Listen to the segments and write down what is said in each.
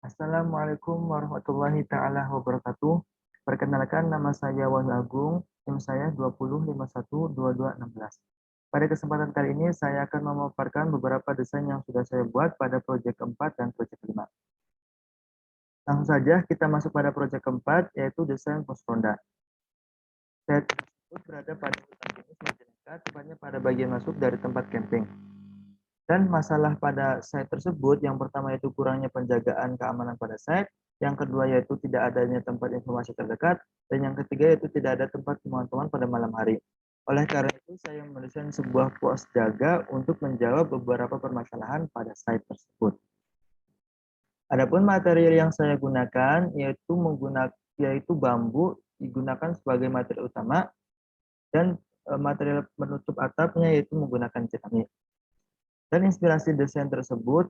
Assalamualaikum warahmatullahi taala wabarakatuh. Perkenalkan, nama saya Wahyu Agung, NIM saya 20512216. Pada kesempatan kali ini saya akan memaparkan beberapa desain yang sudah saya buat pada proyek keempat dan proyek kelima. Langsung saja kita masuk pada proyek keempat, yaitu desain pos ronda. Saya tersebut berada pada hutan pinus Majalengka, tepatnya pada bagian masuk dari tempat camping. Dan masalah pada site tersebut, yang pertama yaitu kurangnya penjagaan keamanan pada site, yang kedua yaitu tidak adanya tempat informasi terdekat, dan yang ketiga yaitu tidak ada tempat pemantauan pada malam hari. Oleh karena itu, saya mendesain sebuah pos jaga untuk menjawab beberapa permasalahan pada site tersebut. Adapun material yang saya gunakan yaitu bambu digunakan sebagai material utama, dan material penutup atapnya yaitu menggunakan ceramik. Dan inspirasi desain tersebut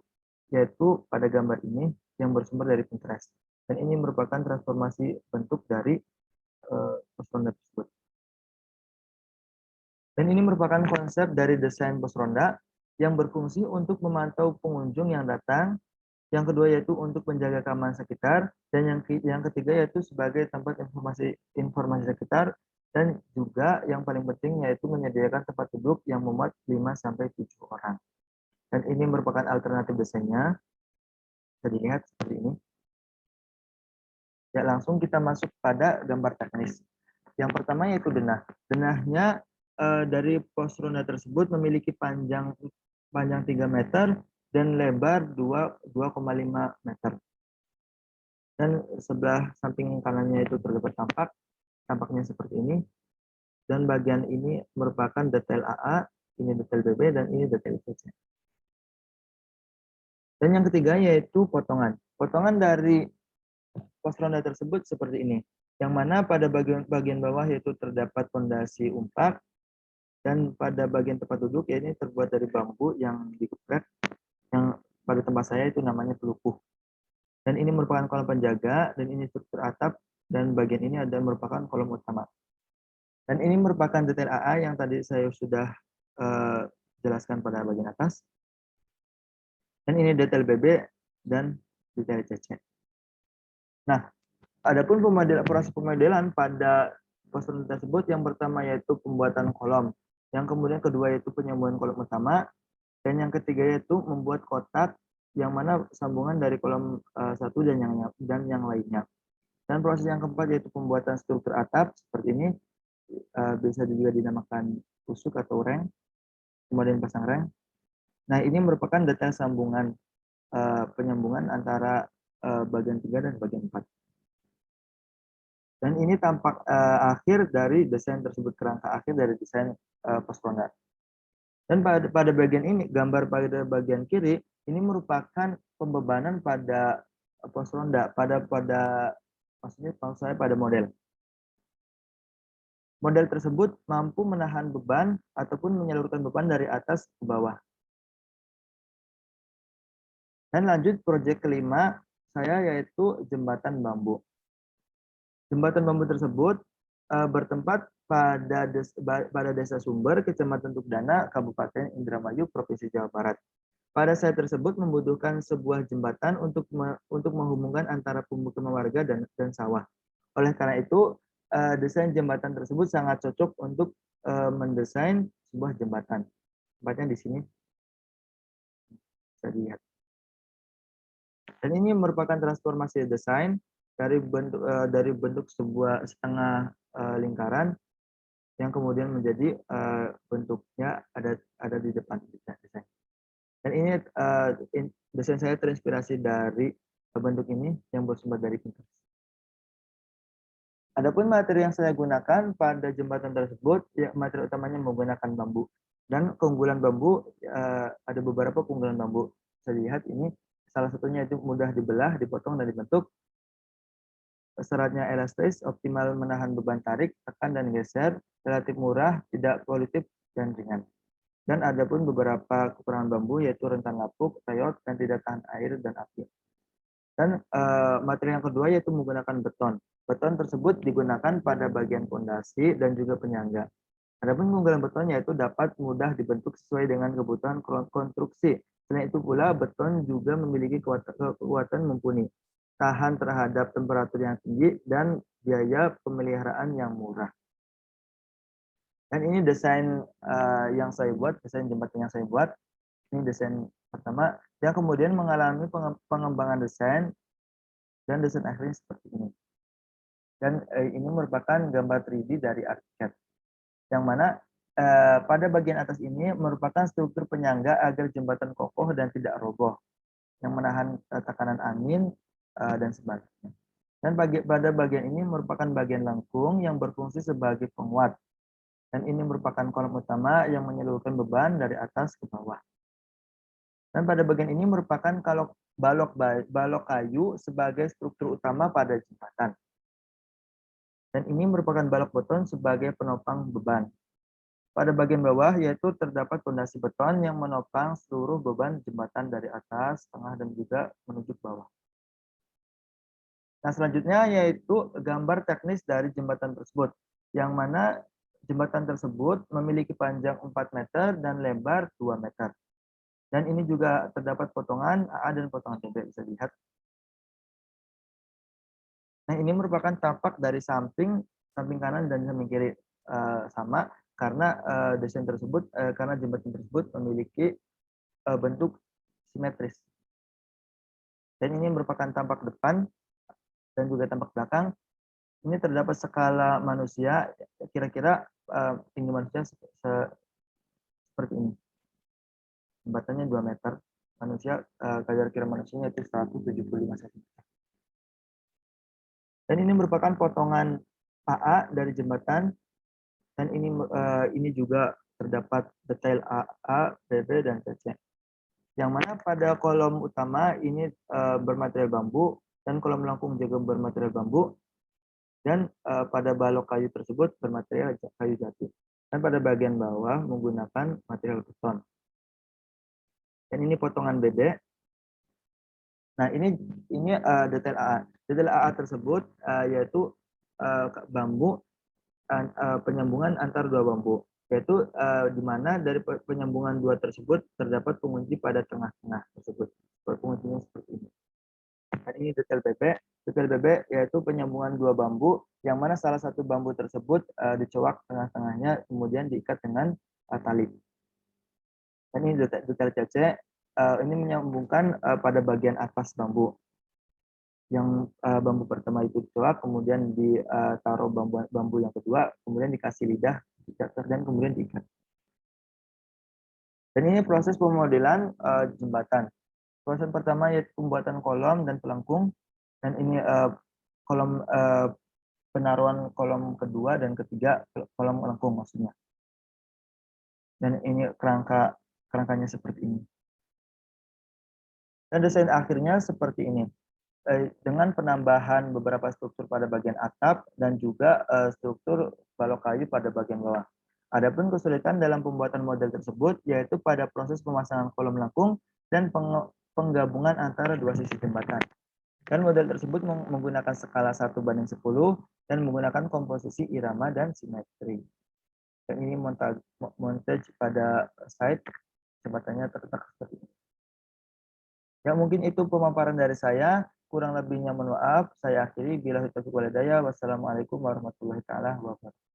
yaitu pada gambar ini yang bersumber dari Pinterest. Dan ini merupakan transformasi bentuk dari pos ronda tersebut. Dan ini merupakan konsep dari desain pos ronda yang berfungsi untuk memantau pengunjung yang datang. Yang kedua yaitu untuk menjaga keamanan sekitar, dan yang ketiga yaitu sebagai tempat informasi sekitar, dan juga yang paling penting yaitu menyediakan tempat duduk yang memuat 5-7 orang. Dan ini merupakan alternatif desainnya. Bisa dilihat seperti ini. Ya, langsung kita masuk pada gambar teknis. Yang pertama yaitu denah. Denahnya dari pos ronda tersebut memiliki panjang 3 meter dan lebar 2,5 meter. Dan sebelah samping kanannya itu terdapat tampaknya seperti ini. Dan bagian ini merupakan detail AA, ini detail BB, dan ini detail CC. Dan yang ketiga yaitu potongan. Potongan dari pos ronda tersebut seperti ini, yang mana pada bagian bawah yaitu terdapat fondasi umpak, dan pada bagian tempat duduk ya ini terbuat dari bambu yang digeprek, yang pada tempat saya itu namanya pelupuh. Dan ini merupakan kolom penjaga, dan ini struktur atap, dan bagian ini ada merupakan kolom utama. Dan ini merupakan detail AA yang tadi saya sudah jelaskan pada bagian atas. Dan ini detail BB dan detail CC. Nah, adapun proses pemodelan pada pos ronda tersebut, yang pertama yaitu pembuatan kolom, yang kemudian kedua yaitu penyambungan kolom utama, dan yang ketiga yaitu membuat kotak yang mana sambungan dari kolom satu dan yang lainnya. Dan proses yang keempat yaitu pembuatan struktur atap seperti ini, bisa juga dinamakan tusuk atau reng, kemudian pasang reng. Nah, ini merupakan detail sambungan penyambungan antara bagian 3 dan bagian 4. Dan ini tampak akhir dari desain tersebut, kerangka akhir dari desain pos ronda. Dan pada bagian ini, gambar pada bagian kiri, ini merupakan pembebanan pada pos ronda, maksudnya kalau saya pada model. Model tersebut mampu menahan beban ataupun menyalurkan beban dari atas ke bawah. Dan lanjut proyek kelima saya yaitu jembatan bambu. Jembatan bambu tersebut bertempat pada Desa Sumber, Kecamatan Tukdana, Kabupaten Indramayu, Provinsi Jawa Barat. Pada saat tersebut membutuhkan sebuah jembatan untuk menghubungkan antara pemukiman warga dan sawah. Oleh karena itu, desain jembatan tersebut sangat cocok untuk mendesain sebuah jembatan. Tempatnya di sini bisa dilihat. Dan ini merupakan transformasi desain dari bentuk sebuah setengah lingkaran yang kemudian menjadi bentuknya ada di depan desain. Dan ini desain saya terinspirasi dari bentuk ini yang bersumber dari Pinterest. Adapun materi yang saya gunakan pada jembatan tersebut, ya, materi utamanya menggunakan bambu. Dan keunggulan bambu, ada beberapa keunggulan bambu. Bisa dilihat ini, salah satunya itu mudah dibelah, dipotong, dan dibentuk. Seratnya elastis, optimal menahan beban tarik, tekan, dan geser, relatif murah, tidak polutif, dan ringan. Dan ada pun beberapa kekurangan bambu, yaitu rentan lapuk, rayot, dan tidak tahan air dan api. Dan materi yang kedua yaitu menggunakan beton. Beton tersebut digunakan pada bagian fondasi dan juga penyangga. Adapun keunggulan beton yaitu dapat mudah dibentuk sesuai dengan kebutuhan konstruksi Selain itu pula, beton juga memiliki kekuatan mumpuni, tahan terhadap temperatur yang tinggi, dan biaya pemeliharaan yang murah. Dan ini desain yang saya buat, desain jembatan yang saya buat. Ini desain pertama, yang kemudian mengalami pengembangan desain, dan desain akhirnya seperti ini. Dan ini merupakan gambar 3D dari arsitek, yang mana pada bagian atas ini merupakan struktur penyangga agar jembatan kokoh dan tidak roboh, yang menahan tekanan angin dan sebagainya. Dan pada bagian ini merupakan bagian lengkung yang berfungsi sebagai penguat. Dan ini merupakan kolom utama yang menyalurkan beban dari atas ke bawah. Dan pada bagian ini merupakan balok kayu sebagai struktur utama pada jembatan. Dan ini merupakan balok beton sebagai penopang beban. Pada bagian bawah yaitu terdapat fondasi beton yang menopang seluruh beban jembatan dari atas, tengah, dan juga menuju ke bawah. Nah, selanjutnya yaitu gambar teknis dari jembatan tersebut, yang mana jembatan tersebut memiliki panjang 4 meter dan lebar 2 meter. Dan ini juga terdapat potongan AA dan potongan BB, bisa dilihat. Nah, ini merupakan tampak dari samping kanan dan samping kiri sama, karena desain tersebut, karena jembatan tersebut memiliki bentuk simetris. Dan ini merupakan tampak depan dan juga tampak belakang. Ini terdapat skala manusia, kira-kira tinggi manusia seperti ini. Jembatannya 2 meter, manusia kira-kira manusianya itu 175 cm. Dan ini merupakan potongan AA dari jembatan, dan ini juga terdapat detail AA, BB, dan CC. Yang mana pada kolom utama ini bermaterial bambu, dan kolom lengkung juga bermaterial bambu, dan pada balok kayu tersebut bermaterial kayu jati. Dan pada bagian bawah menggunakan material beton. Dan ini potongan BB. Nah, ini detail AA. Detail AA tersebut yaitu bambu, penyambungan antar dua bambu. Yaitu di mana dari penyambungan dua tersebut terdapat pengunci pada tengah-tengah tersebut. Penguncinya seperti ini. Dan ini detail BB. Detail BB yaitu penyambungan dua bambu, yang mana salah satu bambu tersebut dicowak tengah-tengahnya, kemudian diikat dengan tali. Dan ini detail CC, ini menyambungkan pada bagian atas bambu. Yang bambu pertama itu dicowak, kemudian ditaruh bambu yang kedua, kemudian dikasih lidah, dan kemudian diikat. Dan ini proses pemodelan jembatan. Proses pertama yaitu pembuatan kolom dan pelengkung, dan ini kolom penaruhan kolom kedua dan ketiga, kolom melengkung maksudnya. Dan ini kerangkanya seperti ini. Dan desain akhirnya seperti ini, dengan penambahan beberapa struktur pada bagian atap dan juga struktur balok kayu pada bagian bawah. Adapun kesulitan dalam pembuatan model tersebut yaitu pada proses pemasangan kolom lengkung dan penggabungan antara dua sisi jembatan. Dan model tersebut menggunakan skala 1:10 dan menggunakan komposisi irama dan simetri. Dan ini montage pada site jembatannya terletak seperti ini. Ya, mungkin itu pemaparan dari saya. Kurang lebihnya mohon maaf. Saya akhiri. Billahi taufiq wal hidayah. Wassalamualaikum warahmatullahi taala wabarakatuh.